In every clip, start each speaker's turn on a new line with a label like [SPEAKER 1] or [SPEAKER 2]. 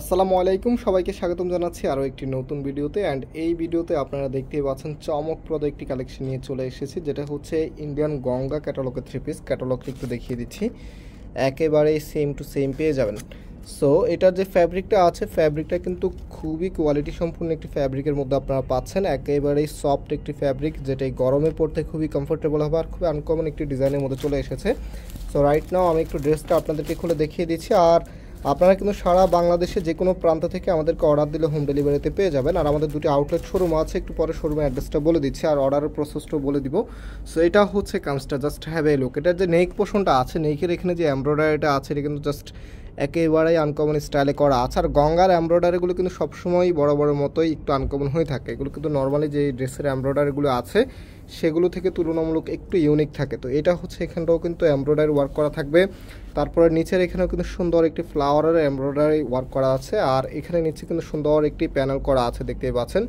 [SPEAKER 1] আসসালামু আলাইকুম, সবাইকে স্বাগতম জানাচ্ছি আরও একটি নতুন ভিডিওতে। অ্যান্ড এই ভিডিওতে আপনারা দেখতেই পাচ্ছেন চমকপ্রদ একটি কালেকশন নিয়ে চলে এসেছি, যেটা হচ্ছে ইন্ডিয়ান গঙ্গা ক্যাটালগের থ্রি পিস। ক্যাটালগটা একটু দেখিয়ে দিচ্ছি, একেবারেই সেম টু সেম পেয়ে যাবেন। সো এটার যে ফ্যাব্রিকটা আছে, ফ্যাব্রিকটা কিন্তু খুবই কোয়ালিটি সম্পূর্ণ একটি ফ্যাব্রিকের মধ্যে আপনারা পাচ্ছেন। একেবারেই সফট একটি ফ্যাব্রিক, যেটা এই গরমে পড়তে খুবই কমফোর্টেবল হবে আর খুবই আনকমন একটি ডিজাইনের মধ্যে চলে এসেছে। সো রাইট নাও আমি একটু ড্রেসটা আপনাদেরকে খুলে দেখিয়ে দিচ্ছি। আর আপনারা কিন্তু সারা বাংলাদেশে যে কোনো প্রান্ত থেকে আমাদেরকে অর্ডার দিলে হোম ডেলিভারিতে পেয়ে যাবেন। আর আমাদের দুটি আউটলেট শোরুম আছে, একটু পরে শোরুমের অ্যাড্রেসটা বলে দিচ্ছি আর অর্ডারের প্রসেসটাও বলে দিব। সো এটা হচ্ছে কাজটা, জাস্ট হ্যাভ এ লুক। এটার যে নেক পোর্শনটা আছে, নেকের এখানে যে এমব্রয়ডারিটা আছে, এটা কিন্তু জাস্ট একেবারেই আনকমন স্টাইলে করা আছে। আর গঙ্গার এমব্রয়ডারিগুলো কিন্তু সবসময় বড় বড় মতোই একটু আনকমন হয়ে থাকে। এগুলো কিন্তু নর্মালি যে ড্রেসের এমব্রয়ডারিগুলো আছে সেগুলো থেকে তুলনামূলক একটু ইউনিক থাকে। তো এটা হচ্ছে এখানটাও কিন্তু এমব্রয়ডারি ওয়ার্ক করা থাকবে। তারপরে নিচের এখানেও কিন্তু সুন্দর একটি ফ্লাওয়ারের এমব্রয়ডারি ওয়ার্ক করা আছে। আর এখানে নিচে কিন্তু সুন্দর একটি প্যানেল করা আছে, দেখতেই পাচ্ছেন।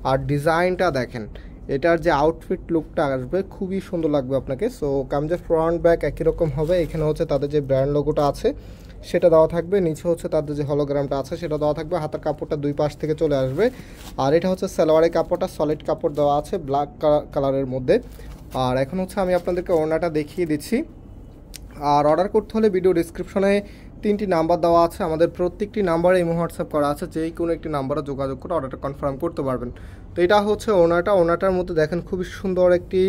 [SPEAKER 1] আর ডিজাইনটা দেখেন, এটার যে আউটফিট লুকটা আসবে খুবই সুন্দর লাগবে আপনাকে। সো কামিজের ফ্রন্ট ব্যাক একই রকম হবে। এখানে হচ্ছে তাদের যে ব্র্যান্ড লোগোটা আছে সেটা দেওয়া থাকবে, নিচে হচ্ছে তাদের যে হলোগ্রামটা আছে সেটা দেওয়া থাকবে। হাতের কাপড়টা দুই পাশ থেকে চলে আসবে। আর এটা হচ্ছে সালোয়ারের কাপড়টা সলিড কাপড় দেওয়া আছে ব্ল্যাক কালারের মধ্যে। আর এখন হচ্ছে আমি আপনাদেরকে ওড়নাটা দেখিয়ে দিচ্ছি। আর অর্ডার করতে হলে ভিডিও ডিসক্রিপশনে 3টি নাম্বার দেওয়া আছে, আমাদের প্রত্যেকটি নাম্বারে ইমো হোয়াটসঅ্যাপ করা আছে, যেই কোনো একটি নাম্বারে যোগাযোগ করে অর্ডারটা কনফার্ম করতে পারবেন। তো এটা হচ্ছে ওনাটার মধ্যে দেখেন খুবই সুন্দর একটি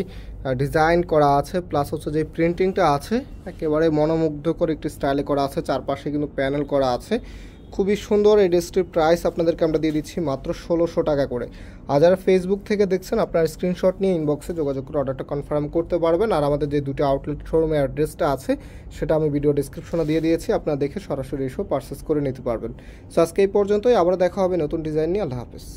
[SPEAKER 1] ডিজাইন করা আছে, প্লাস হচ্ছে যে প্রিন্টিংটা আছে একেবারে মনোমুগ্ধকর একটি স্টাইলে করা আছে। চারপাশে কিন্তু প্যানেল করা আছে, খুবই সুন্দর। এই ড্রেসটির প্রাইস আপনাদেরকে আমরা দিয়ে দিচ্ছি মাত্র 1600 টাকা করে। আর যারা ফেসবুক থেকে দেখছেন, আপনার স্ক্রিনশট নিয়ে ইনবক্সে যোগাযোগ করে অর্ডারটা কনফার্ম করতে পারবেন। আর আমাদের যে দুটো আউটলেট শোরুমের অ্যাড্রেসটা আছে সেটা আমি ভিডিও ডিসক্রিপশনে দিয়ে দিয়েছি, আপনারা দেখে সরাসরি এসেও পারচেস করে নিতে পারবেন। সো আজকে এই পর্যন্তই, আবার দেখা হবে নতুন ডিজাইন নিয়ে। আল্লাহ হাফেজ।